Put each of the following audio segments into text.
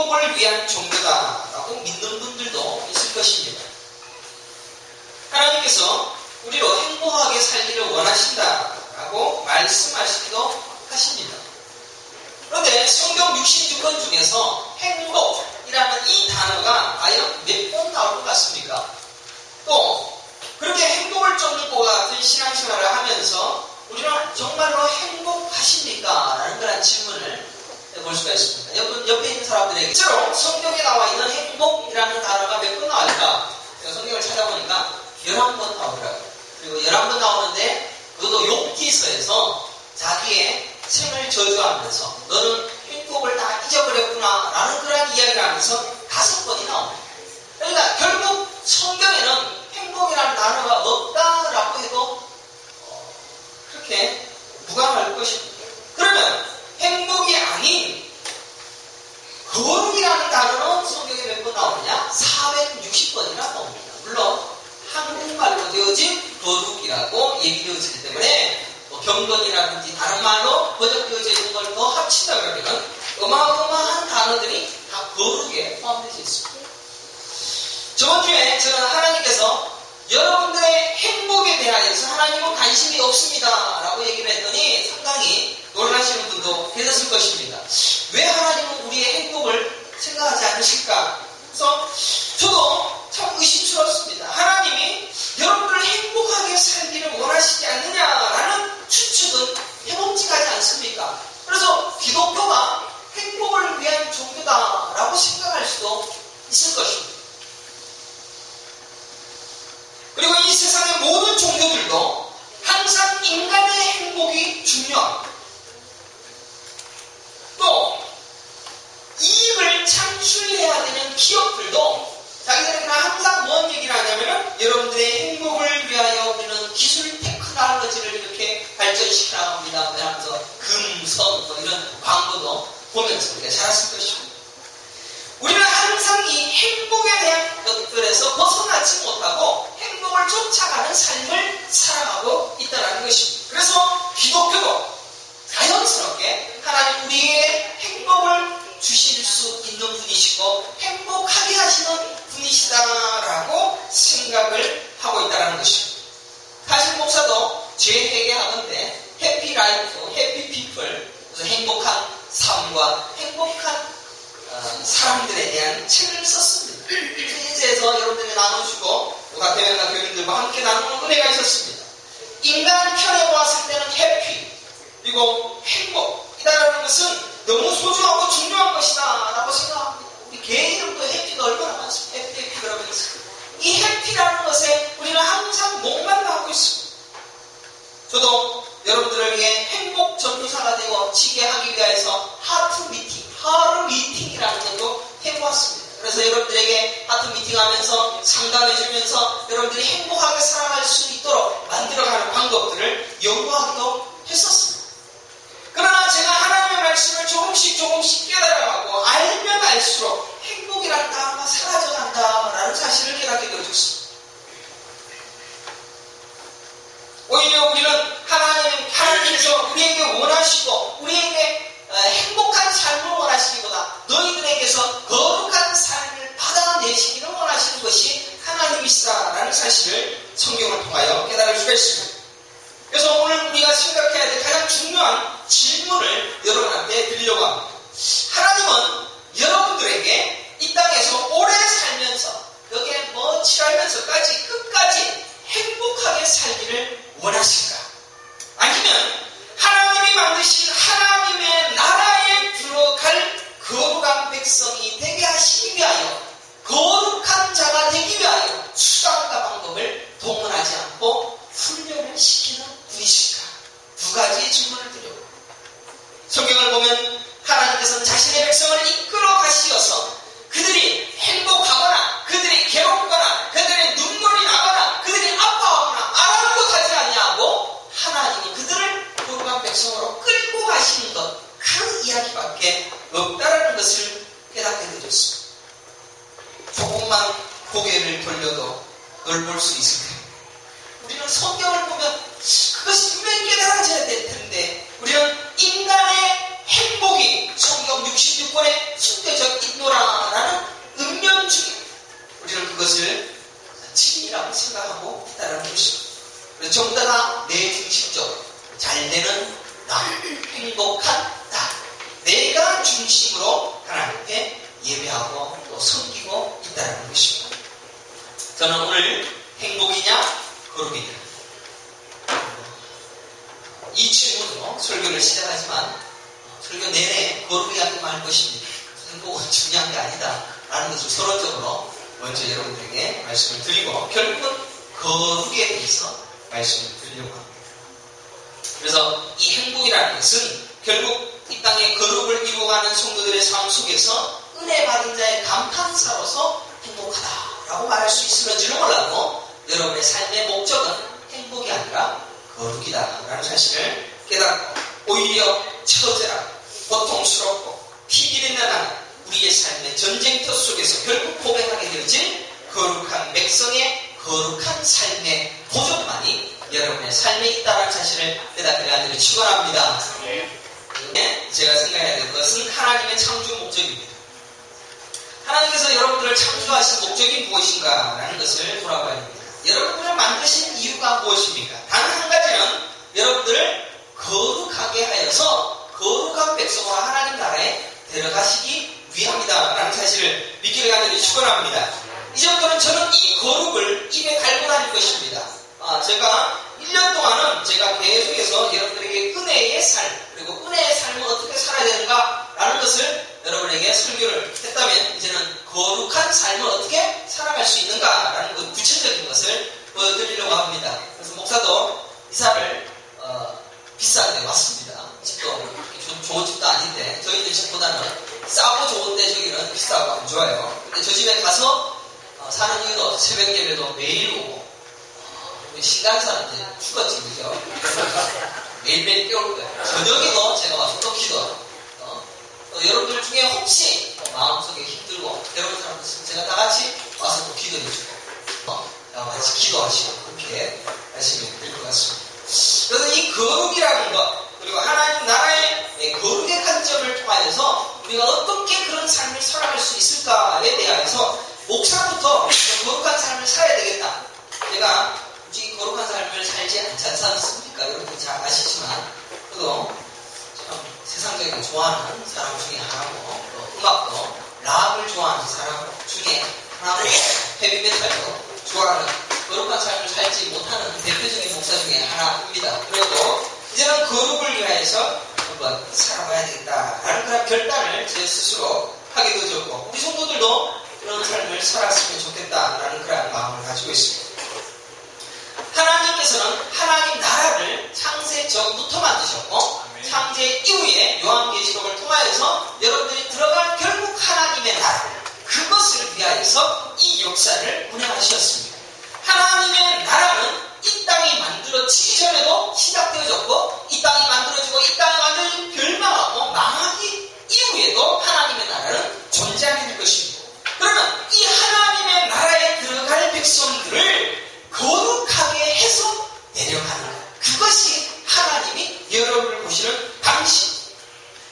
행복을 위한 종교다라고 믿는 분들도 있을 것입니다. 하나님께서 우리로 행복하게 살기를 원하신다라고 말씀하시기도 하십니다. 그런데 성경 66권 중에서 행복이라는 이 단어가 과연 몇 번 나올 것 같습니까? 또 그렇게 행복을 쫓는 것 같은 신앙생활을 하면서 우리는 정말로 행복하십니까? 라는 그런 질문을 볼 수가 있습니다. 옆에 있는 사람들에게 실제로 성경에 나와 있는 행복이라는 단어가 몇 번 나올까? 제가 성경을 찾아보니까 11번 나오더라고요. 그리고 11번 나오는데 그것도 욥기서에서 자기의 생을 저주하면서 너는 행복을 다 잊어버렸구나 라는 그런 이야기를 하면서 5번이 나옵니다. 그러니까 결국 성경에는 행복이라는 단어가 없다라고 해도 그렇게 무관할 것입니다. 그러면 행복이 아닌 거룩이라는 단어는 성경에 몇 번 나오느냐? 460번이나 나옵니다. 물론 한국말로 되어진 거룩이라고 얘기되어지기 때문에 경건이라든지 다른 말로 번역되어져 있는 걸 더 합친다 그러면 어마어마한 단어들이 다 거룩에 포함되어 있습니다. 저번 주에 저는 하나님께서 여러분들의 행복에 대하여서 하나님은 관심이 없습니다 라고 얘기를 했더니 상당히 놀라시는 분도 계셨을 것입니다. 왜 하나님은 우리의 행복을 생각하지 않으실까? 그래서 저도 참 의심스럽습니다. 하나님이 여러분들을 행복하게 살기를 원하시지 않느냐라는 추측은 해봄직하지 않습니까? 그래서 기독교가 행복을 위한 종교다라고 생각할 수도 있을 것입니다. 그리고 이 세상의 모든 종교들도 항상 인간의 행복이 중요합니다. 또 이익을 창출해야 되는 기업들도 자기들은 항상 뭔 얘기를 하냐면은 여러분들의 행복을 위하여 우리는 기술 테크놀로지를 이렇게 발전시켜 나갑니다. 하면서 금성 뭐 이런 광고도 보면서 우리가 자랐을 것입니다. 우리는 항상 이 행복에 대한 것들에서 벗어나지 못하고 행복을 쫓아가는 삶을 살아가고 있다는 것입니다. 그래서 기독교도 자연스럽게 하나님 우리의 행복을 주실 수 있는 분이시고 행복하게 하시는 분이시다라고 생각을 하고 있다는 것입니다. 사실 목사도 재회개하는데 해피 라이프, 해피 피플, 그래서 행복한 삶과 행복한 사람들에 대한 책을 썼습니다. 세계에서 여러분들이 나눠주고 각 대회나 교인들과 함께 나누는 은혜가 있었습니다. 인간 편에 보았을 때는 해피 그리고 행복이라는 것은 너무 소중하고 중요한 것이다 라고 생각합니다. 우리 개 이름도 해피가 얼마나 많습니까? 해피 그러면서 이 해피라는 것에 우리는 항상 목말라 하고 있습니다. 저도 여러분들을 위해 행복 전도사가 되고 지게 하기 위해서 하루 미팅이라는 것도 해보았습니다. 그래서 여러분들에게 하트 미팅하면서 상담해주면서 여러분들이 행복하게 살아갈 수 있도록 만들어가는 방법들을 연구하기도 했었습니다. 그러나 제가 하나님의 말씀을 조금씩 깨달아가고 알면 알수록 행복이라는 단어가 사라져간다라는 사실을 깨닫게 되어졌습니다. 오히려 우리는 하나님께서 우리에게 원하시고 우리에게 행복한 삶을 원하시기보다 너희들에게서 거룩한 삶을 받아내시기를 원하시는 것이 하나님이시다라는 사실을 성경을 통하여 깨달을 수가 있습니다. 그래서 오늘 우리가 생각해야 될 가장 중요한 질문을 여러분한테 드리려고 합니다. 하나님은 여러분들에게 이 땅에서 오래 살면서 여기에 칠하면서까지 끝까지 행복하게 살기를 원하실까? 아니면 하나님이 만드신 하나님의 나라에 들어갈 거룩한 백성이 되게 하시기 위하여 거룩한 자가 되기 위하여 수단과 방법을 동원하지 않고 훈련을 시키는 분이실까? 두 가지의 질문을 드려요. 성경을 보면 하나님께서는 자신의 백성을 이끌어 가시어서 그들이 행복하거나 그들이 괴롭거나 그들의 눈물이 나거나 그들이 아파하거나 아랑곳하지 않냐고 하나님이 그들을 거룩한 백성으로 끌고 가시는 것 그 이야기밖에 없다라는 것을 깨닫게 되었습니다. 조금만 고개를 돌려도 널 볼 수 있을 텐데 우리는 성경을 보면 그것이 분명히 깨달아져야 될 텐데 우리는 인간의 행복이 성경 66권에 숨겨져 있노라 중심으로 하나님 앞에 예배하고 또 섬기고 있다는 것입니다. 저는 오늘 행복이냐 거룩이냐 이 질문으로 설교를 시작하지만 설교 내내 거룩 이야기만 할 것입니다. 행복은 중요한 게 아니다 라는 것을 서론적으로 먼저 여러분들에게 말씀을 드리고 결국은 거룩에 대해서 말씀을 드리려고 합니다. 그래서 이 행복이라는 것은 결국 이 땅에 거룩을 이루어가는 성도들의 삶 속에서 은혜 받은 자의 감탄사로서 행복하다라고 말할 수 있을지도 몰라도 여러분의 삶의 목적은 행복이 아니라 거룩이다라는 사실을 깨닫고 오히려 처절하고 고통스럽고 피비린내 나는 우리의 삶의 전쟁터 속에서 결국 고백하게 되어질 거룩한 백성의 거룩한 삶의 보존만이 여러분의 삶에 있다는 사실을 깨닫게 하기를 축원합니다. 네, 제가 생각해야 될 것은 하나님의 창조 목적입니다. 하나님께서 여러분들을 창조하신 목적이 무엇인가라는 것을 돌아봐야 합니다. 여러분들을 만드신 이유가 무엇입니까? 단 한 가지는 여러분들을 거룩하게 하여서 거룩한 백성으로 하나님 나라에 데려가시기 위함이다라는 사실을 믿기를 하기를 축원합니다. 이제부터는 저는 이 거룩을 입에 달고 다닐 것입니다. 제가 1년 동안은 제가 계속해서 여러분들에게 은혜의 삶 그리고 은혜의 삶을 어떻게 살아야 되는가라는 것을 여러분에게 설교를 했다면 이제는 거룩한 삶을 어떻게 살아갈 수 있는가라는 그 구체적인 것을 보여드리려고 합니다. 그래서 목사도 이사를 비싼 데 왔습니다. 집도 좋은 집도 아닌데 저희들 집보다는 싸고 좋은데 저기는 비싸고 안 좋아요. 근데 저 집에 가서 사는 이유도 새벽 예배도 매일 오고 신강사는 이제 죽었지 그죠? 매일매일 깨울 거예요. 저녁에도 제가 와서 또 기도하고 여러분들 중에 혹시 마음속에 힘들고 괴로운 사람들 있으면 제가 다 같이 와서 또 기도해주고 같이 기도하시고 그렇게 하시면 될 것 같습니다. 그래서 이 거룩이라는 것 그리고 하나님 나라의 거룩의 관점을 통하여서 우리가 어떻게 그런 삶을 살아갈 수 있을까에 대해서 목사부터 거룩한 삶을 살아야 되겠다. 제가 굳이 거룩한 삶을 살지 않지 않습니까? 여러분 잘 아시지만 그래도 참 세상적인 좋아하는 사람 중에 하나고 또 음악도 락을 좋아하는 사람 중에 하나고 헤비메탈도 좋아하는 거룩한 삶을 살지 못하는 대표적인 목사 중에 하나입니다. 그리고 이제는 거룩을 위하여서 한번 살아봐야 되겠다라는 그런 결단을 제 스스로 하게 되었고 우리 성도들도 그런 삶을 살았으면 좋겠다라는 그런 마음을 가지고 있습니다. 하나님께서는 하나님 나라를 창세 전부터 만드셨고 창세 이후에 요한계시록을 통하여서 여러분들이 들어갈 결국 하나님의 나라 그것을 위하여서 이 역사를 운행하셨습니다. 하나님의 나라는 이 땅이 만들어지기 전에도 시작되어졌고 이 땅이 만들어지고 이 땅이 완전히 멸망하고 망하기 이후에도 하나님의 나라는 존재하게 될 것입니다. 그러면 이 하나님의 나라에 들어갈 백성들을 거룩하게 해서 내려가는 것 그것이 하나님이 여러분을 보시는 방식.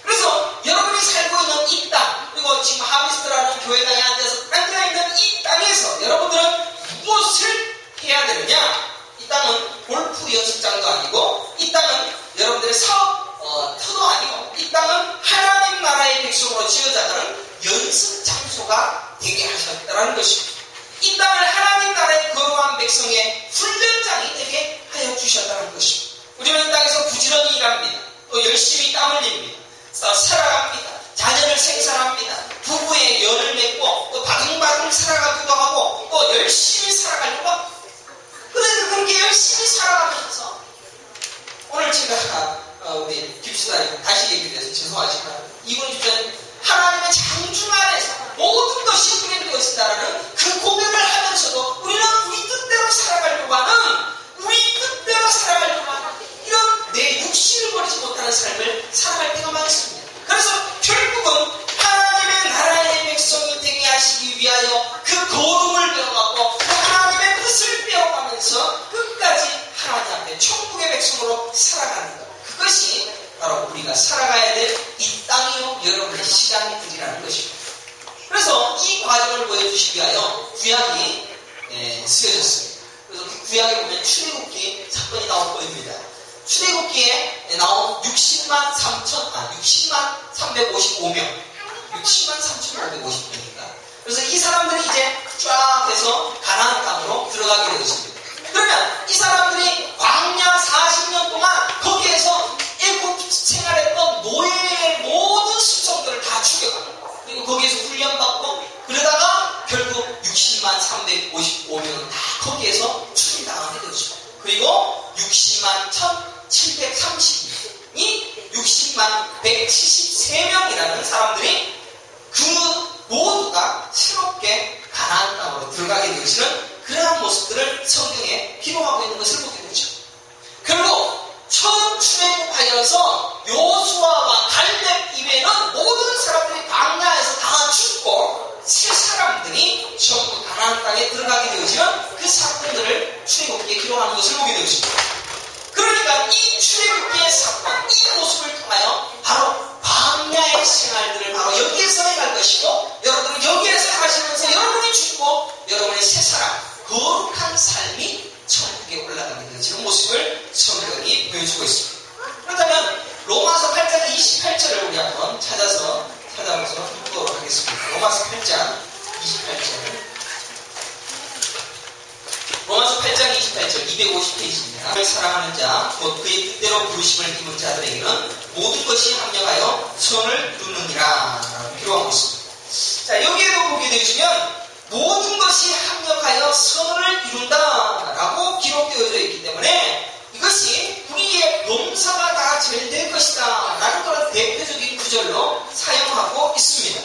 그래서 여러분이 살고 있는 이 땅 그리고 지금 하비스트라는 교회당에 앉아서 앉아있는 이 땅에서 여러분들은 무엇을 해야 되느냐? 이 땅은 골프 연습장도 아니고 이 땅은 여러분들의 사업 터도 아니고 이 땅은 하나님 나라의 백성으로 지어져가는 연습 장소가 되게 하셨다는 것입니다. 이 땅을 하나님 나라의 거룩한 백성의 훈련장이 되게 하여 주셨다는 것입니다. 우리는 이 땅에서 부지런히 일합니다. 또 열심히 땀 흘립니다. 살아갑니다. 자녀를 생산합니다. 부부의 연을 맺고 또 바둥바둥 살아가기도 하고 또 열심히 살아가려고 합니다. 그래도 그렇게 열심히 살아가면서 오늘 제가 우리 김수다님 다시 얘기해서 죄송하지만 이번 주제는 하나님의 장중 안에서 모든 것이 우리의 것이다라는 그 고백을 하면서도 우리는 우리 뜻대로 살아가려고 하는 우리 뜻대로 살아가려고 하는 이런 내 육신을 버리지 못하는 삶을 살아갈 때가 많습니다. 그래서 결국은 하나님의 나라의 백성이 되게 하시기 위하여 그 거룩을 배워가고 그 하나님의 뜻을 배워가면서 끝까지 하나님 앞에 천국의 백성으로 살아가는 것 그것이 바로 우리가 살아가야 될 이 땅이요 여러분의 시간이들이라는 것입니다. 그래서 이 과정을 보여주시기 위하여 구약이 쓰여졌습니다. 그래서 그 구약에 보면 출애굽기 사건이 나올 겁니다. 출애굽기에 나온 60만 355명. 60만 3,550명이니까. 그래서 이 사람들이 이제 쫙 해서 가나안 땅으로 들어가게 되었습니다. 그러면 이 사람들이 광야 40년 동안 거기에서 애굽 생활했던 노예의 모든 숙성들을 다 죽여가고, 그리고 거기에서 훈련받고, 그러다가 결국 60만 355명은 다 거기에서 추리당하게 되었죠. 그리고 60만 1730이 60만 173명이라는 사람들이 그 모두가 새롭게 가나안 땅으로 들어가게 되어지는 그러한 모습들을 성경에 기록하고 있는 것을 보게 되죠. 결국 처음 출애굽하여서 요수아와 갈렙 이외에는 모든 사람들이 광야에서 다 죽고 새 사람들이 전부 가나안 땅에 들어가게 되어지는 그 사건들을 출애굽기에 기록하는 것을 보게 되었습니다. 그러니까 이 출애굽기의 사건, 이 모습을 통하여 바로 광야의 생활들을 바로 여기에서 행할 것이고, 여러분은 여기에서 하시면서 여러분이 죽고 여러분의 새 사람, 거룩한 삶이 천국에 올라가게 되어지는 모습을 성경이 보여주고 있습니다. 그렇다면 로마서 8장 28절을 우리 한번 찾아서 읽도록 하겠습니다. 로마서 8장 28절. 로마서 8장 28절 250페이지입니다. 그를 사랑하는 자, 곧 그의 뜻대로 부르심을 입은 자들에게는 모든 것이 합력하여 선을 이루느니라 기록하고 있습니다. 자, 여기에도 보게 되시면 모든 것이 합력하여 선을 이룬다라고 기록되어져 있기 때문에 이것이 우리의 용서가 다 잘 될 것이다 라는 그런 대표적인 구절로 사용하고 있습니다.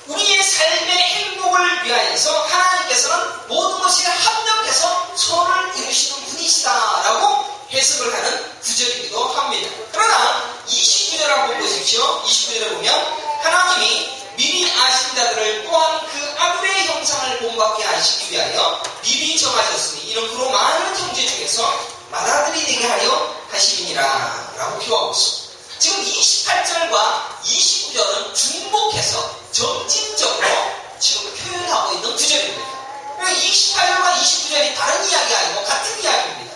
우리의 삶의 행복을 위하여서 하나님께서는 모든 것이 합력해서 선을 이루시는 분이시다라고 해석을 하는 구절이기도 합니다. 그러나 29절 한번 보십시오. 29절에 보면 하나님이 미리 아신 자들을 또한 그 아들의 형상을 본받게 하시기 위하여 미리 정하셨으니 이는 그로 많은 형제 중에서 맏아들이 되게 하려 하심이니라 라고 기록하고 있습니다. 지금 28절과 29절은 중복해서 점진적으로 지금 표현하고 있는 구절입니다. 28절과 29절이 다른 이야기가 아니고 같은 이야기입니다.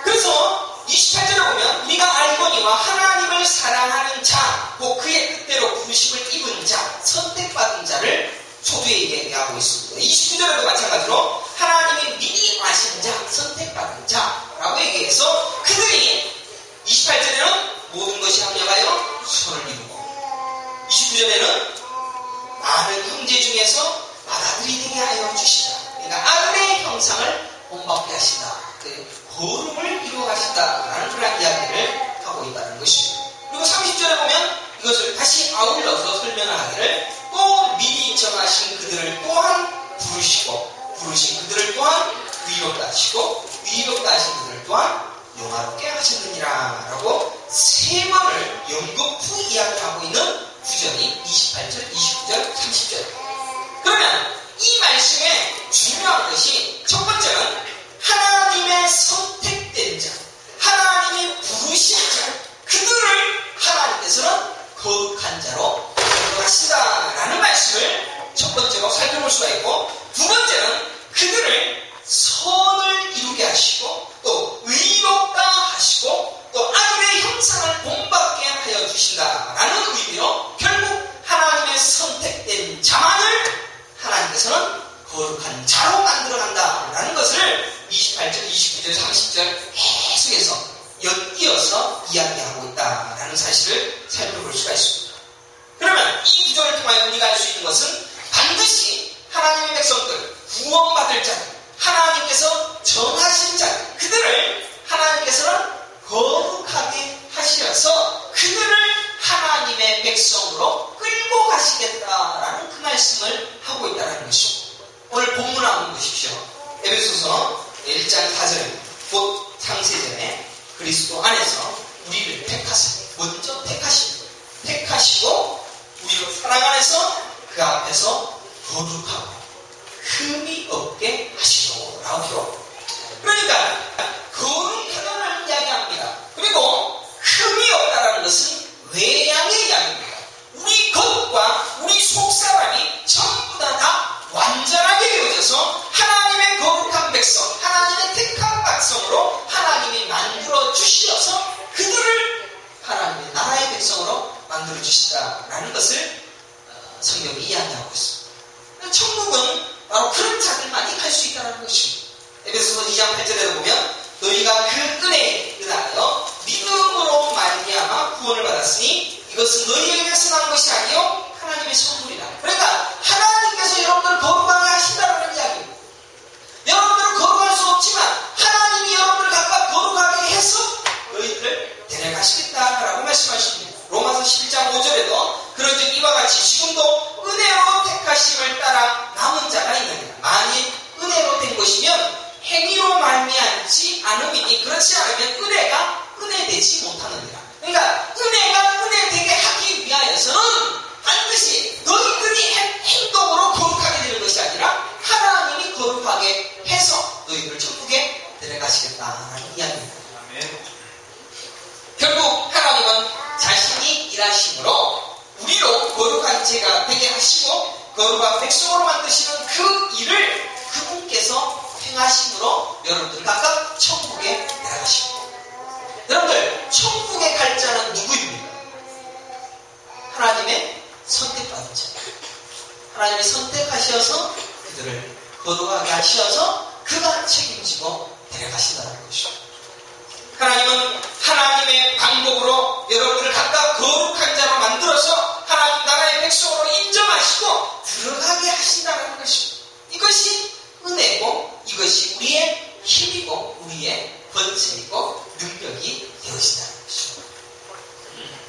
그래서 28절에 보면 우리가 알거니와 하나님을 사랑하는 자, 곧 그의 뜻대로 부르심을 입은 자, 선택받은 자를 소두에 얘기하고 있습니다. 29절에도 마찬가지로 하나님이 미리 아신 자, 선택받은 자라고 얘기해서 그들이 28절에는 모든 것이 합력하여 선을 이루고 29절에는 많은 형제 중에서 맏아들이 되게 하여 주시다. 그러니까 아들의 형상을 본받게 하시다. 거룩을 이루어가신다라는 그런 이야기를 하고 있다는 것입니다. 그리고 30절에 보면 이것을 다시 아울러서 설명을 하기를 또 미리 정하신 그들을 또한 부르신 그들을 또한 위롭다 하시고 위롭다 하신 그들을 또한 영화롭게 하셨느니라 라고 세 번을 연거푸 이야기하고 있는 구절이 28절, 29절, 30절. 그러면 이 말씀의 중요한 것이 첫 번째는 하나님의 선택된 자, 하나님이 부르신 자, 그들을 하나님께서는 거룩한 자로 인도하신다라는 말씀을 첫 번째로 살펴볼 수가 있고, 두 번째는 그들을 선을 이루게 하시고 또 의롭다 하시고 또 아들의 형상을 본받게 하여 주신다라는 의미로 결국 하나님의 선택된 자만을 하나님께서는 거룩한 자로 만들어간다라는 것을 28절, 29절, 30절 계속해서 엿이어서 이야기하고 있다라는 사실을 살펴볼 수가 있습니다. 그러면 이 구절을 통하여 우리가 알 수 있는 것은 반드시 하나님의 백성들, 구원받을 자들, 하나님께서 정하신 자들, 그들을 하나님께서는 거룩하게 하시어서 그들을 하나님의 백성으로 끌고 가시겠다라는 그 말씀을 하고 있다는 것입니다. 오늘 본문 한번 보십시오. 에베소서 1장 4절입니다. 곧 창세전에 그리스도 안에서 우리를 먼저 택하시고 우리로 사랑 안에서 그 앞에서 거룩하고 흠이 없게 하시도라고 기록. 그러니까 거룩하다는 이야기합니다. 그리고 흠이 없다라는 것은 외양의 이야기입니다. 우리 겉과 우리 속사람이 전부 다 완전하게 되어져서 하나님의 거룩한 백성, 하나님의 택한 백성으로 만들어주시다라는 것을 성경이 이야기하고 있습니다. 천국은 바로 그런 자들만이 갈 수 있다는 것입니다. 에베소서 2장 8절에 보면 너희가 그 은혜에 의하여 믿음으로 말미암아 구원을 받았으니 이것은 너희에게서 난 것이 아니요 하나님의 선물이다. 그러니까 하나님께서 여러분들을 거룩하게 하신다는 이야기입니다. 여러분들은 거룩할 수 없지만 하나님이 여러분들을 각각 거룩하게 해서 너희들을 데려가시겠다라고 말씀하십니다. 로마서 11장 5절에도 그런즉 이와 같이 지금도 은혜로 택하심을 따라 남은 자가 있느니라. 만일 은혜로 된 것이면 행위로 말미암지 않음이니 그렇지 않으면 은혜가 은혜되지 못하느니라. 그러니까 은혜가 은혜되게 하기 위하여서는 반드시 너희들이 행동으로 거룩하게 되는 것이 아니라 하나님이 거룩하게 해서 너희들을 천국에 데려가시겠다라는 이야기입니다. 결국 하나님은 자신이 일하심으로 우리로 거룩한 제가 되게 하시고 거룩한 백성으로 만드시는 그 일을 그분께서 행하심으로 여러분들 각각 천국에 나가십니다. 여러분들 천국에 갈 자는 누구입니까? 하나님의 선택받은 자. 하나님이 선택하셔서 그들을 거룩하게 하셔서 그가 책임지고 데려가신다는 것입니다. 하나님은 하나님의 방법으로 여러분들을 각각 거룩한 자로 만들어서 하나님 나라의 백성으로 인정하시고 들어가게 하신다는 것입니다. 이것이 은혜고 이것이 우리의 힘이고 우리의 권세이고 능력이 되어진다는 것이죠.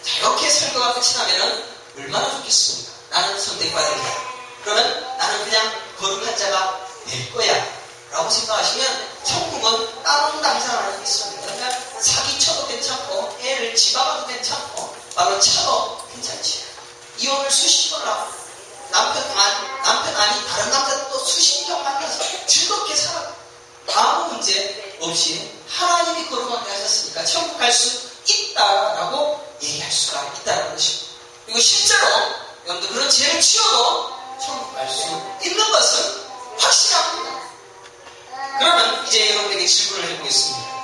자, 이렇게 설교가 끝이 나면 얼마나 좋겠습니까? 나는 선택받은 자. 그러면 나는 그냥 거룩한 자가 될 거야 라고 생각하시면 천국은 다른 당상을 하는 게 있습니다. 그러니까 사기쳐도 괜찮고 애를 집어가도 괜찮고 바로 차도 괜찮지. 이혼을 수십 번 하고 남편 아닌 다른 남자도 수십 명 만나서 즐겁게 살아. 아무 문제 없이 하나님이 거룩하게 하셨으니까 천국 갈 수 있다라고 얘기할 수가 있다는 것입니다. 그리고 실제로 여러분들 그런 죄를 지어도 천국 갈 수 있는 것은 확실합니다. 그러면 이제 여러분에게 질문을 해보겠습니다.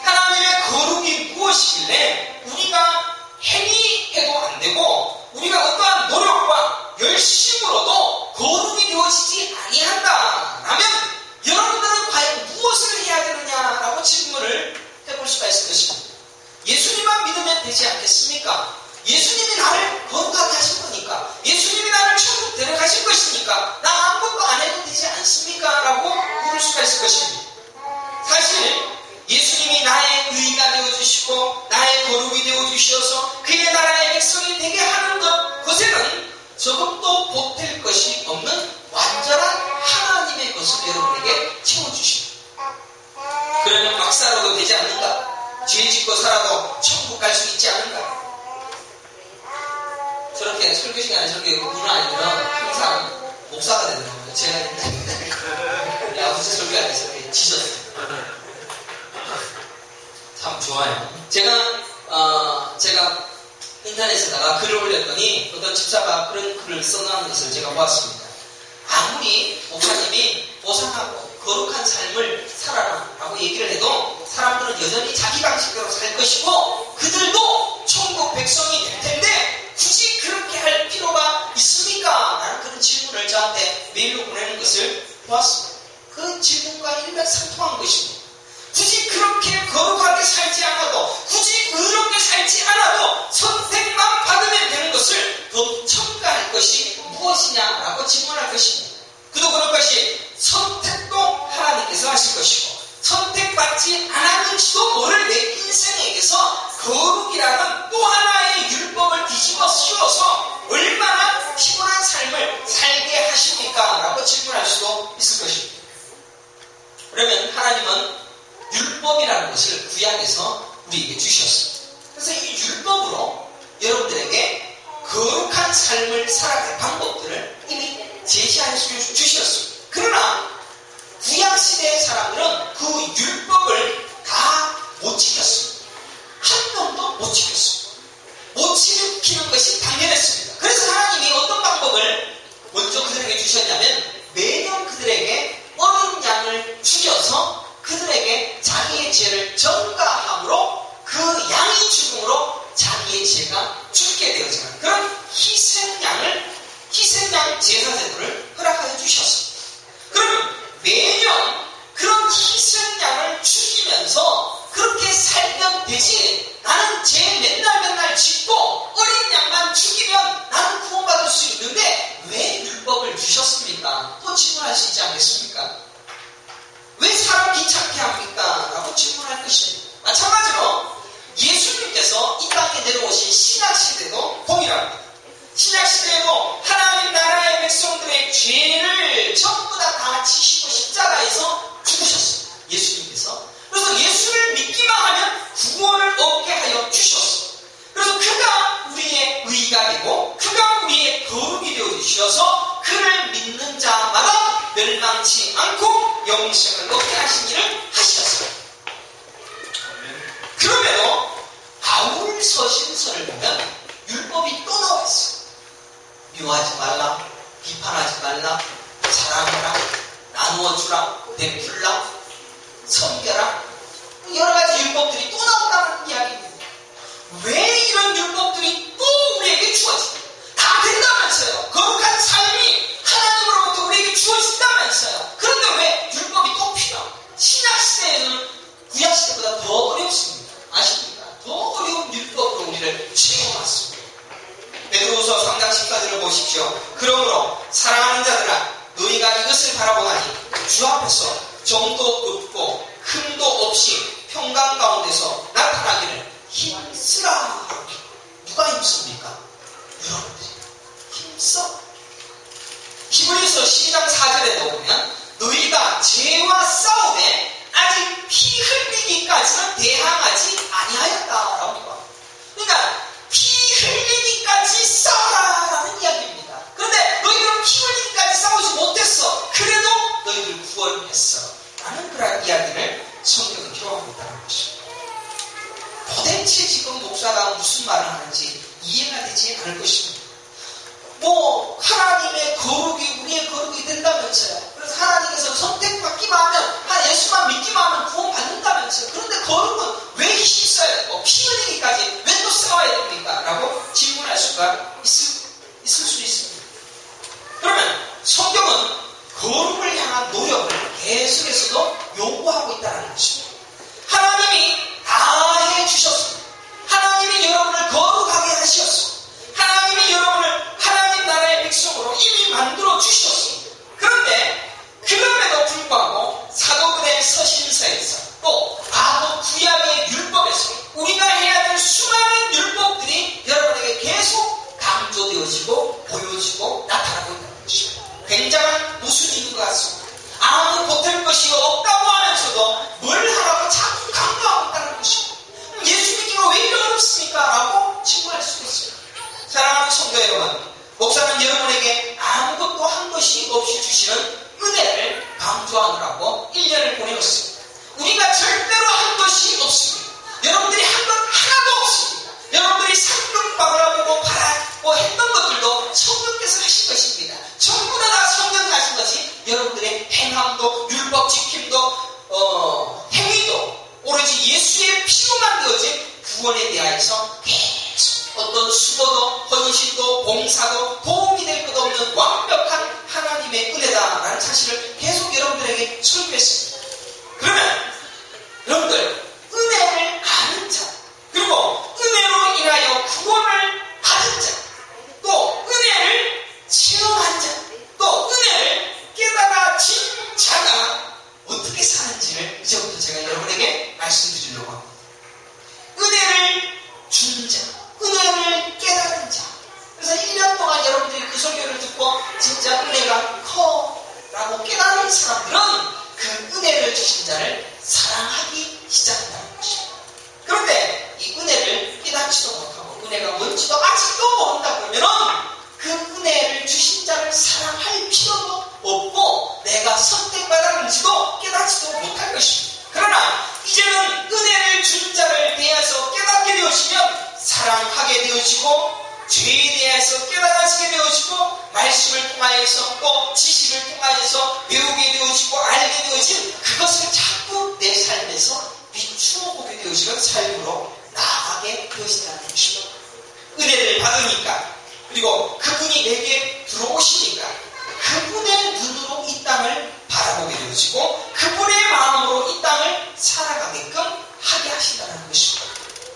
하나님의 거룩이 무엇이길래 우리가 행위해도 안 되고 우리가 어떠한 노력과 열심으로도 거룩이 되어지지 아니한다라면 여러분들은 과연 무엇을 해야 되느냐라고 질문을 해볼 수가 있을 것입니다. 예수님만 믿으면 되지 않겠습니까? 예수님이 나를 거룩하게 하실 거니까 예수님이 나를 천국 데려가실 것이니까 나 아무것도 안 해도 되지 않습니까? 라고 물을 수가 있을 것입니다. 사실 예수님이 나의 의가 되어주시고 나의 거룩이 되어주셔서 그의 나라의 백성이 되게 하는 것에는 조금도 보탤 것이 없는 완전한 하나님의 것을 여러분에게 채워주십니다. 그러면 막 살아도 되지 않는가? 죄 짓고 살아도 천국 갈 수 있지 않은가? 저렇게 설교 시간에 저렇게 문화 아니면 항상 목사가 되더라고요. 제가 야, 무슨 설교가 돼서 이렇게 지졌어요. 참 좋아요. 제가 인터넷에다가 글을 올렸더니 어떤 집사가 그런 글을 써놓은 것을 제가 보았습니다. 아무리 목사님이 보상하고 거룩한 삶을 살아라 라고 얘기를 해도 사람들은 여전히 자기 방식대로 살 것이고 그들도 천국 백성이 될 텐데 굳이 그렇게 할 필요가 있습니까? 라는 그런 질문을 저한테 메일로 보내는 것을 보았습니다. 그 질문과 일맥상통한 것입니다. 굳이 그렇게 거룩하게 살지 않아도 굳이 의롭게 살지 않아도 선택만 받으면 되는 것을 더 첨가할 것이 무엇이냐라고 질문할 것입니다. 그도 그럴 것이 선택도 하나님께서 하실 것이고 선택받지 않았는지도 모를 내 인생에게서 거룩이라는 또 하나의 율법을 뒤집어 씌워서 얼마나 피곤한 삶을 살게 하십니까? 라고 질문할 수도 있을 것입니다. 그러면 하나님은 율법이라는 것을 구약에서 우리에게 주셨습니다. 그래서 이 율법으로 여러분들에게 거룩한 삶을 살아갈 방법들을 이미 제시해 주셨습니다. 그러나 구약시대의 사람들은 그 율법을 다 못 지켰습니다. 한 명도 못 지켰습니다. 못 지키는 것이 당연했습니다. 그래서 하나님이 어떤 방법을 먼저 그들에게 주셨냐면 매년 그들에게 어린 양을 죽여서 그들에게 자기의 죄를 전가함으로 그 양의 죽음으로 자기의 죄가 죽게 되어져요. 신약시대에도 하나님 나라의 백성들의 죄를 전부 다 지시고 십자가에서 죽으셨어요. 예수님께서. 그래서 예수를 믿기만 하면 구원을 얻게 하여 주셨어요. 그래서 그가 우리의 의가 되고 그가 우리의 거룩이 되어 주셔서 그를 믿는 자마다 멸망치 않고 영생을 얻게 하신 일을 하셨어요. 그럼에도 바울 서신서를 보면 율법이 또 나와 있어요. 미워하지 말라, 비판하지 말라, 사랑해라, 나누어주라, 베풀라, 섬겨라, 여러 가지 율법들이 또 나온다는 이야기입니다. 왜 이런 율법들이 또 우리에게 주어집니까? 다 된다면서요. 거룩한 삶이 하나님으로부터 우리에게 주어진다면서요. 그런데 왜 율법이 또 필요합니까? 신약시대에는 구약시대보다 더 어렵습니다. 아십니까? 더 어려운 율법으로 우리를 채워놨습니다. 베드로후서 3장 10절을 보십시오. 그러므로 사랑하는 자들아 너희가 이것을 바라보나니 주 앞에서 정도 없고 흠도 없이 평강 가운데서 나타나기를 힘쓰라. 누가 힘씁니까? 여러분들이 힘써. 히브리서 12장 4절에도 보면 너희가 죄와 싸움에 아직 피 흘리기까지는 대항하지 아니하였다라고 합니다. 그러니까 피 흘리기까지 싸워라라는 이야기입니다. 그런데 너희들은 피 흘리기까지 싸우지 못했어. 그래도 너희들 구원했어 라는 그런 이야기를 성경은 기록하고 있다는 것입니다. 도대체 지금 목사가 무슨 말을 하는지 이해가 되지 않을 것입니다. 하나님의 거룩이 우리의 거룩이 된다면서요. 그래서 하나님께서 선택받기만 하면 예수만 믿기만 하면 구원받는다면서요. 그런데 거룩은 왜 힘써야 되고 피 흘리기까지 왜 또 싸워야 됩니까? 라고 질문할 수가 있을 수 있습니다. 그러면 성경은 거룩을 향한 노력을 계속해서도 요구하고 있다는 것입니다. 하나님이 다 해주셨습니다. 하나님이 여러분을 거룩하게 하셨습니다. 하나님이 여러분을 하나님 나라의 백성으로 이미 만들어 주셨습니다. 그런데 그럼에도 불구하고 사도들의 서신서에서 또 과거 구약의 율법에서 우리가 해야 될 수많은 율법들이 여러분에게 계속 강조되어지고 보여지고 나타나고 있다는 것입니다. 굉장한 모순인 것 같습니다. 아무 보탤 것이 없다고 하면서도 뭘 하라고 자꾸 강조하고 있다는 것입니다. 예수 믿기가 왜 이렇게 어렵습니까? 라고 질문할 수도 있습니다. 사랑하는 성도 여러분, 목사는 여러분에게 아무것도 한 것이 없이 주시는 은혜를 강조하느라고 1년을 보내었습니다. 우리가 절대로 한 것이 없습니다. 여러분들이 한 것 하나도 없습니다. 여러분들이 상급 받으라고 바라고 했던 것들도 성령께서 하신 것입니다. 전부 다 성령이 하신 것이 여러분들의 행함도 율법 지킴도 행위도 오로지 예수의 피로만 되어진 구원에 대하여서 계속 어떤 수고도 헌신도 봉사도 도움이 될 것 없는 완벽한 하나님의 은혜다라는 사실을 계속 여러분들에게 설교했습니다. 그러면 여러분들 은혜를 아는 자 그리고 은혜로 인하여 구원을 받은 자 또 은혜를 체험한 자 또 은혜를 깨달아진 자가 어떻게 사는지를 이제부터 제가 여러분에게 말씀드리려고 합니다. 은혜를 준 자, 은혜를 깨달은 자. 그래서 1년 동안 여러분들이 그 설교를 듣고 진짜 은혜가 라고 깨달은 사람들은 그 은혜를 주신 자를 사랑하기 시작한다는 것입니다. 그런데 이 은혜를 깨닫지도 못하고 은혜가 뭔지도 아직도 모른다 그러면 그 은혜를 주신 자를 사랑할 필요도 없고 내가 선택받았는지도 깨닫지도 못할 것입니다. 그러나 이제는 은혜를 준 자를 대해서 깨닫게 되어지면 사랑하게 되어지고 죄에 대해서 깨달아지게 되어지고 말씀을 통하여서 또 지식을 통하여서 배우게 되어지고 알게 되어진 그것을 자꾸 내 삶에서 비추어 보게 되어지는 삶으로 나아가게 되어진다는 것입니다. 은혜를 받으니까 그리고 그분이 내게 들어오시니까 그분의 눈으로 이 땅을 바라보게 되어지고 그분의 마음으로 이 땅을 살아가게끔 하게 하신다는 것입니다.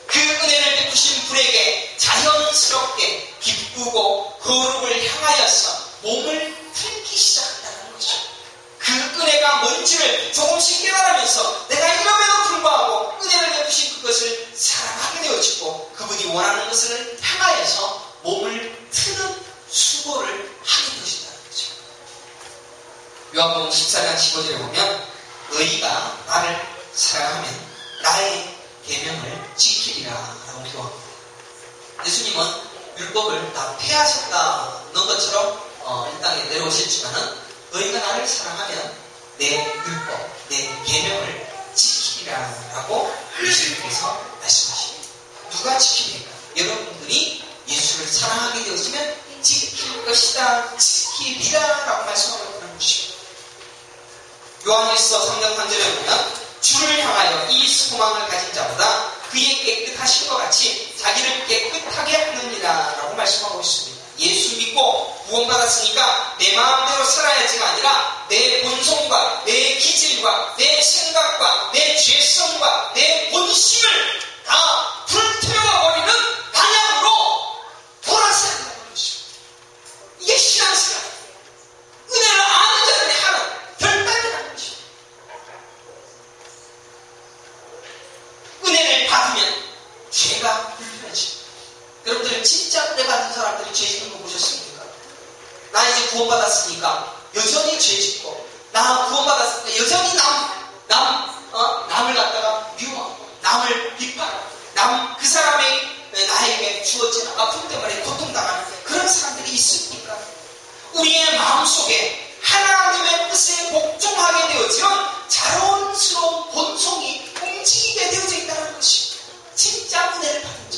그 은혜를 베푸신 분에게 자연스럽게 기쁘고 거룩을 향하여서 몸을 풀기 시작한다는 것입니다. 그 은혜가 뭔지를 조금씩 깨달으면서 내가 이럼에도 불구하고 은혜를 베푸신 그것을 사랑하게 되어지고 그분이 원하는 것을 향하여서 몸을 트는 요한복음 14장 15절에 보면 너희가 나를 사랑하면 나의 계명을 지키리라 라고 기도합니다. 예수님은 율법을 다 폐하셨다는 것처럼 이 땅에 내려오셨지만은 너희가 나를 사랑하면 내 율법, 내 계명을 지키리라 라고 예수님께서 말씀하십니다. 누가 지킵니까? 여러분들이 예수를 사랑하게 되었으면 지킬 것이다, 지키리라 라고 말씀하고 있다는 것입니다. 요한일서 3장 3절에 보면 주를 향하여 이 소망을 가진 자보다 그의 깨끗하신 것 같이 자기를 깨끗하게 하느니라 라고 말씀하고 있습니다. 예수 믿고 구원받았으니까 내 마음대로 살아야지가 아니라 내 본성과 내 기질과 내 생각과 내 죄성과 내 본심을 다 불태워버리는 방향으로 돌아서야 한다는 것입니다. 이게 신앙생활, 은혜를 아는 자들이 하는 결단이라는 것입니다. 은혜를 받으면 죄가 불편해집니다. 여러분들 진짜 은혜 받은 사람들이 죄 짓는 거 보셨습니까? 나 이제 구원받았으니까 여전히 죄 짓고, 나 구원받았으니까 여전히 남을 갖다가 미워하고, 남을 비판하고, 그 사람이 나에게 주어진 아픔 때문에 고통당하는 그런 사람들이 있습니까? 우리의 마음속에 하나님의 뜻에 복종하게 되어지는 자연스러운 본성이 움직이게 되어져 있다는 것입니다. 진짜 은혜를 받은 자.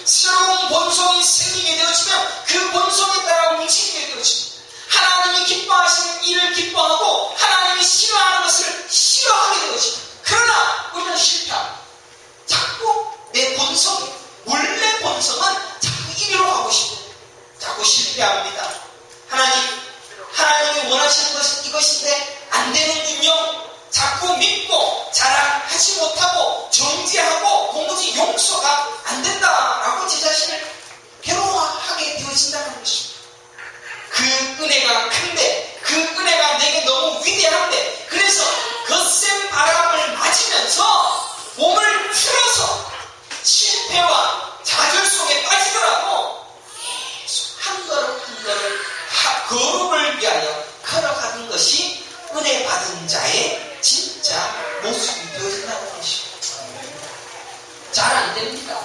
새로운 본성이 생기게 되어지면 그 본성에 따라 움직이게 되어집니다. 하나님이 기뻐하시는 일을 기뻐하고 하나님이 싫어하는 것을 싫어하게 되어집니다. 그러나 우리는 실패합니다. 자꾸 내 본성, 원래 본성은 자꾸 이리로 가고 싶어요. 자꾸 실패합니다. 하나님이 원하시는 것은 이것인데 안 되는군요. 자꾸 믿고 자랑하지 못하고 정죄하고 도무지 용서가 안 된다라고 제 자신을 괴로워하게 되어진다는 것입니다. 그 은혜가 큰데, 그 은혜가 내게 너무 위대한데, 그래서 거센 바람을 맞으면서 몸을 풀어서 실패와 좌절 속에 빠지더라도 계속 한 걸음 한 걸음 거룩을 위하여 걸어가는 것이 은혜 받은 자의 진짜 모습이 되어진다는 것입니다. 잘 안 됩니다.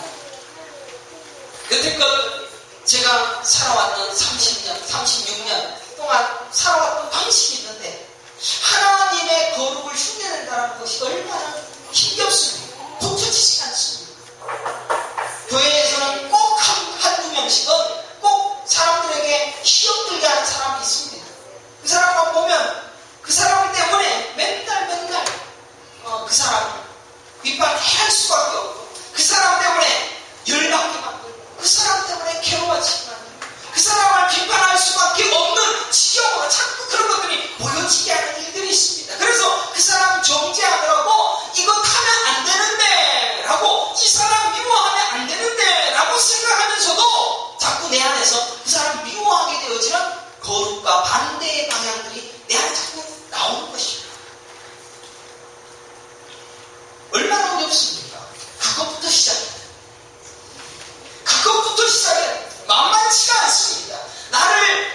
여태껏 제가 살아왔던 30년, 36년 동안 살아왔던 방식이 있는데 하나님의 거룩을 흉내낸다는 것이 얼마나 힘겹습니까? 고쳐지지 않습니다. 교회에서는 꼭 한두 명씩은 꼭 사람들에게 시험들게 하는 사람이 있습니다. 그 사람만 보면 그 사람 때문에 맨날 그 사람 비판할 수밖에 없고, 그 사람 때문에 열받게 만들고, 그 사람 때문에 괴로워지게 만들고, 그 사람을 비판할 수밖에 없는 지경으로 자꾸 그런 것들이 보여지게 하는 일들이 있습니다. 그래서 그 사람 정죄하더라고 이거 하면 안 되는데 라고, 이 사람 미워하면 안 되는데 라고 생각하면서도 자꾸 내 안에서 그 사람 미워하게 되어지는 거룩과 반대의 방향들이 내 안에 자꾸 나오는 것입니다. 얼마나 어렵습니까? 그것부터 시작해요. 그것부터 시작해요. 만만치가 않습니다.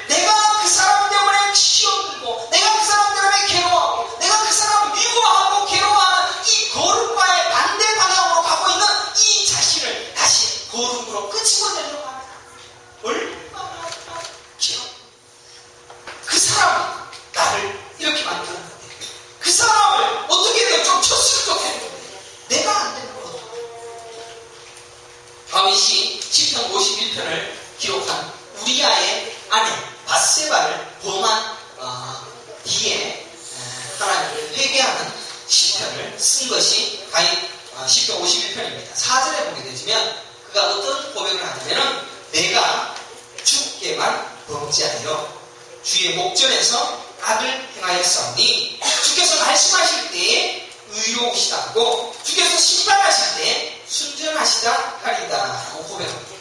내가 그 사람 때문에 시험 들고, 내가 그 사람 때문에 괴로워하고, 내가 그 사람 미워하고 괴로워하는 이 거룩과의 반대 방향으로 가고 있는 이 자신을 다시 거룩으로 끄집어내려고 합니다. 얼마나 괴로워. 그 사람이 나를 이렇게 만들었는데, 그 사람을 어떻게든 좀 쳤으면 좋겠는데 내가 안 되는 거죠. 다윗이 시편 51편을 기록한 우리아의 아내 밧세바를 범한 뒤에 하나님을 회개하는 시편을 쓴 것이 다윗 시편 51편입니다. 4절에 보게 되면 그가 어떤 고백을 하냐면은 내가 주께만 범죄하여 주의 목전에서 악을 행하였사오니 주께서 말씀하실 때에 의로우시다고 주께서 심판하실 때 순전하시다 하리다 라고 고백합니다.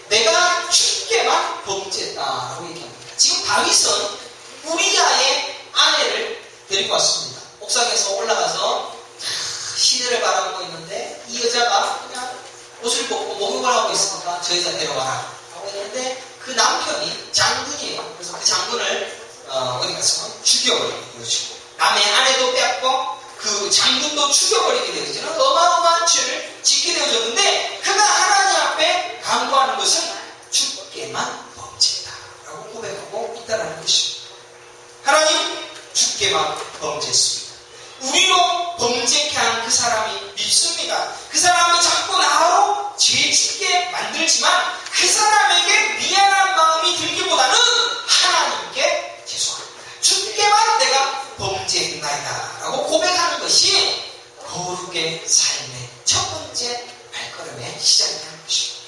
내가 주께만 범죄했다라고 얘기합니다. 지금 다윗은 우리아의 아내를 데리고 왔습니다. 옥상에서 올라가서 시내를 바라보고 있는데 이 여자가 그냥 옷을 벗고 목욕을 하고 있으니까 저 여자 데려와라 라고 했는데 그 남편이 장군이에요. 그래서 그 장군을 어디 가서 죽여버리게 되어지고 남의 아내도 뺏고 그 장군도 죽여버리게 되어지는 어마어마한 죄를 짓게 되어졌는데 그가 하나님 앞에 간구하는 것은 주께만 범죄다라고 고백하고 있다는 것입니다. 하나님 주께만 범죄했습니다. 우리로 범죄케 한 그 사람이 밉습니다. 그 사람이 자꾸 나로 죄짓게 만들지만 그 사람에게 미안한 마음이 들기보다는 하나님께 죄송합니다. 주께만 내가 범죄했나이다 라고 고백하는 것이 거룩의 삶의 첫 번째 발걸음의 시작이라는 것입니다.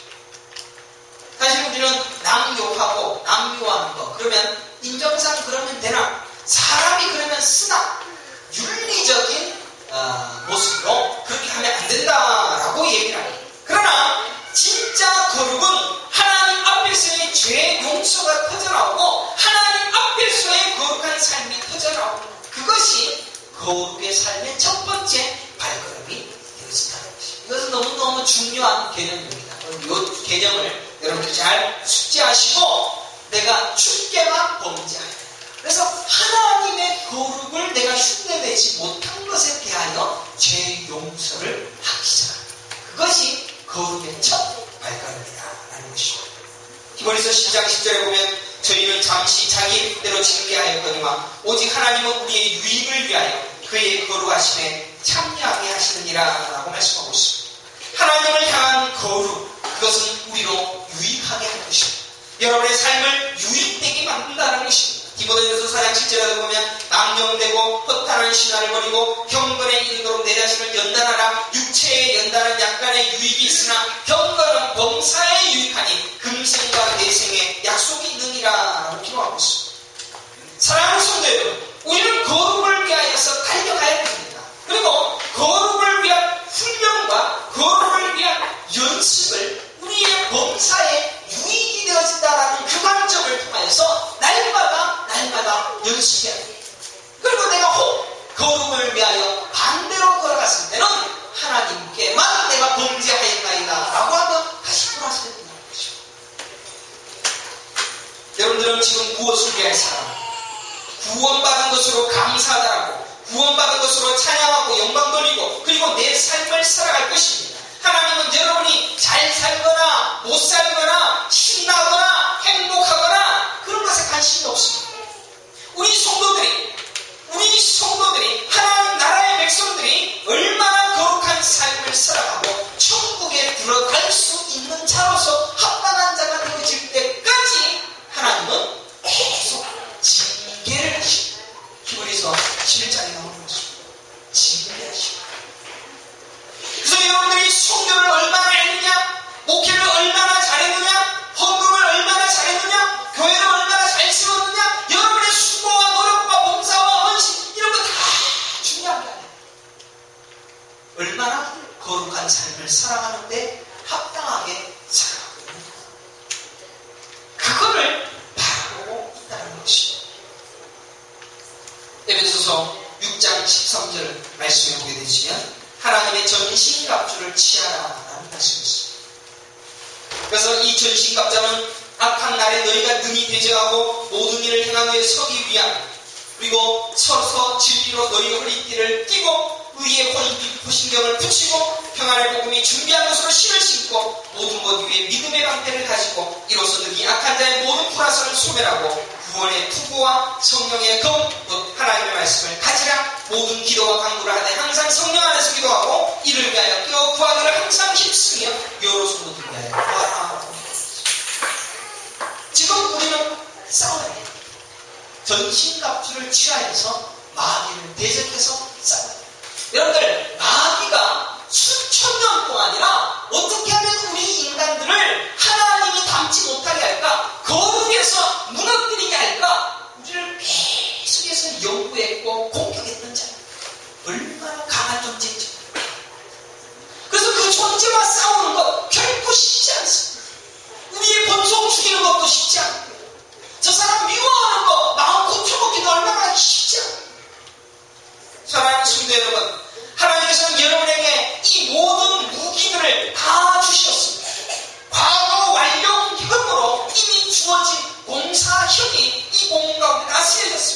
사실 우리는 남욕하고 남묘하는 거 그러면 인정상 그러면 되나? 사람이 그러면 쓰나? 윤리적인 모습으로 그렇게 하면 안 된다라고 얘기를 합니다. 그러나 진짜 거룩은 하나님 앞에서의 죄 용서가 터져나오고 하나님 앞에서의 거룩한 삶이 터져나오고 그것이 거룩의 삶의 첫 번째 발걸음이 되어진다는 것입니다. 이것은 너무너무 중요한 개념입니다. 이 개념을 여러분들 잘 숙지하시고 내가 주께만 범죄하여 그래서 하나님의 거룩을 내가 흉내내지 못한 것에 대하여 죄 용서를 하기 시작합니다. 그것이 거룩의 첫 발걸음이다라는 것입니다. 히브리서 10장 10절에 보면 저희는 잠시 자기 뜻대로 징계하였거니와 오직 하나님은 우리의 유익을 위하여 그의 거룩하심에 참여하게 하시느니라 라고 말씀하고 있습니다. 하나님을 향한 거룩 그것은 우리로 유익하게 하는 것입니다. 여러분의 삶을 유익되게 만든다는 것입니다. 디모데전서 4장 7절에 보면 망령되고 허탄한 신화를 버리고 경건에 이르도록 내 자신을 연단하라. 육체의 연단은 약간의 유익이 있으나 경건은 범사에 유익하니 금생과 내생에 약속이 있느니라 라고 기록하고 있습니다. 사랑하는 성도 여러분, 우리는 거룩을 위하여서 달려가야 됩니다. 그리고 거룩을 위한 훈련과 거룩을 위한 연습을 우리의 범사에 유익이 되어진다라는 그 관점을 통하여서 날마다 연습해야 됩니다. 그리고 내가 혹 거룩을 위하여 반대로 걸어갔을 때는 하나님께만 내가 범죄하였나이다 라고 하면 다시 돌아서야 된다는 것입니다. 여러분들은 지금 무엇을 위하여 살아요? 구원받은 것으로 감사하다라고 구원받은 것으로 찬양하고 영광 돌리고 그리고 내 삶을 살아갈 것입니다. 하나님은 여러분이 잘 살거나 못 살거나 신나거나 행복하거나 그런 것에 관심이 없습니다. 우리 성도들이 하나님 나라의 백성들이 얼마나 거룩한 삶을 살아가고 천국에 들어갈 수 있는 자로서 합당한 자가 되어질 때까지 하나님은 계속 징계를 하시고 히브리서 11장에 나오는 것입니다. 징계하시고 그래서 여러분들이 성경을 얼마나 했느냐, 목회를 얼마나 잘했느냐, 헌금을 얼마나 잘했느냐, 교회를 얼마나 잘 세웠느냐, 여러분의 수고와 노력과 봉사와 헌신 이런 거 다 중요한 게 아니에요. 얼마나 거룩한 삶을 살아가는데 합당하게 살아가고 있는가. 그거를 바라보고 있다는 것입니다. 에베소서 6장 13절 말씀해 보게 되시면 하나님의 전신갑주를 취하라라는 말씀이 있습니다. 그래서 이 전신갑주는 악한 날에 너희가 능히 대적하고 모든 일을 행한 후에 서기 위한 그리고 서서 진리로 너희 허리띠를 띠고 의의 호신경을 붙이고 평안의 복음이 준비한 것으로 신을 신고 모든 것 위에 믿음의 방패를 가지고 이로써 능히 악한 자의 모든 불화선을 소멸하고 구원의 투구와 성령의 검, 곧 하나님의 말씀을 가지라. 모든 기도와 간구를 하되 항상 성령 안에서 기도하고 이를 위하여 깨어 구하기를 항상 힘쓰며 여러 성도들 위하여 구하라. 지금 우리는 싸워야 해요. 전신갑주를 취하여서 마귀를 대적해서 싸워야 해요. 여러분들, 마귀가 수천 년 동안이나 어떻게 하면 우리 인간들을 하나님이 닮지 못하게 할까? 거룩에서 무너뜨리게 할까? 우리를 계속해서 연구했고 공격했던 자. 얼마나 강한 존재인지. 그래서 그 존재와 싸우는 것 결코 쉽지 않습니다. 우리의 본성 죽이는 것도 쉽지 않고 저 사람 미워하는 거 마음 고쳐먹기도 얼마나 쉽지 않고. 사랑하는 성도 여러분, 하나님께서는 여러분에게 이 모든 무기들을 다 주셨습니다. 과거 완료형으로 이미 주어진 공사형이 이 몸 가운데 다 쓰여졌습니다.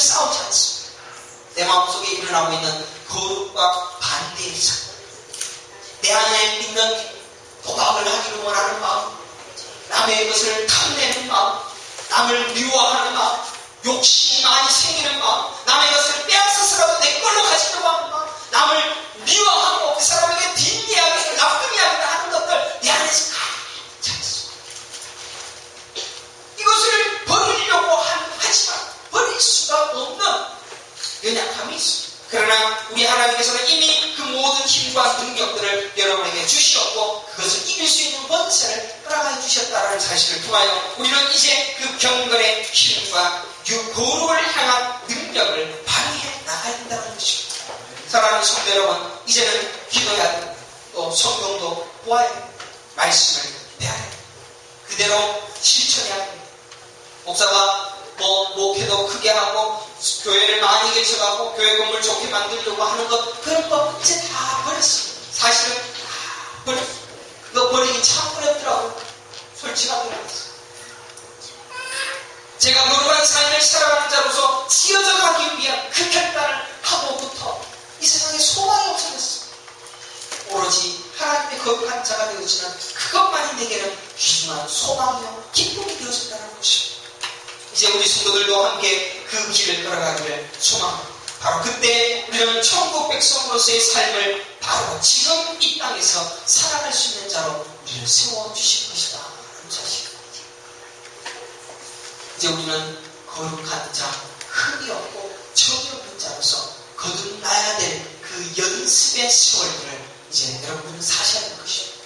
싸우지 않습니다. 내 마음속에 일어나고 있는 거룩과 반대의 삶, 내 안에 있는 도박을 하기를 원하는 마음, 남의 것을 탐내는 마음, 남을 미워하는 마음, 욕심이 많이 생기는 마음, 남의 것을 빼앗아서라도 내 걸로 가지려고 하는 마음, 남을 미워하고 그 사람에게 뒷이야기를 나쁜 이야기를 하는 것들 내 안에서 가득 있습니다. 이것을 버리려고 하지만 버릴 수가 없는 연약함이 있습니다. 그러나 우리 하나님께서는 이미 그 모든 힘과 능력들을 여러분에게 주셨고 그것을 이길 수 있는 권세를 허락해 주셨다는 사실을 통하여 우리는 이제 그 경건의 힘과 거룩을 향한 능력을 발휘해 나가야 된다는 것입니다. 사랑하는 성도 여러분, 이제는 기도해야 됩니다. 또 성경도 보아야 됩니다. 말씀을 배워야 됩니다. 그대로 실천해야 됩니다. 목사가 목회도 크게 하고 교회를 많이 개척하고 교회 건물 좋게 만들려고 하는 것, 그런 거 이제 다 버렸습니다. 사실은 다 버렸어요. 그거 버리기 참 어렵더라고요. 솔직하게 말했어요. 제가 거룩한 삶을 살아가는 자로서 지어져 가기 위한 그 결단을 하고부터 이 세상에 소망이 없어졌어요. 오로지 하나님의 거룩한 자가 되어지는 그것만이 내게는 귀중한 소망이요 기쁨이 되어졌다는 것입니다. 이제 우리 성도들도 함께 그 길을 걸어가기를 소망합니다. 바로 그때 우리는 천국 백성으로서의 삶을 바로 지금 이 땅에서 살아갈 수 있는 자로 우리를 세워주실 것이다 하는 사실입니다. 이제 우리는 거룩한 자, 흠이 없고 정이 없는 자로서 거듭나야 될 그 연습의 세월들을 이제 여러분은 사셔야 할 것입니다.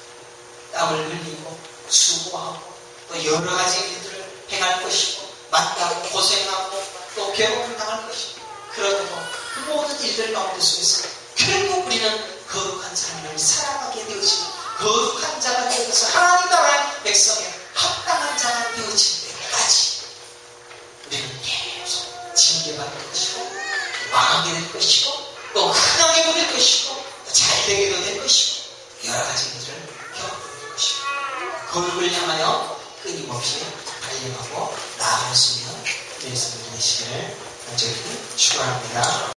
땀을 흘리고 수고하고 또 여러 가지 일들을 행할 것이고 만나고 고생하고 또 괴로움을 당할 것이고 그러고 그 모든 일들 가운데 속에서 결국 우리는 거룩한 삶을 살아가게 되어지고 거룩한 자가 되어서 하나님 나라의 백성에 합당한 자가 되어질 때까지 우리는 계속 징계받을 것이고 망하게 될 것이고 또 흔하게도 될 것이고 또 잘되게도 될 것이고 여러 가지 일들을 겪게 될 것이고 거룩을 향하여 끊임없이 달려가고 나아갈 수 있는 우리 성도들 되시기를 간절히 축원합니다.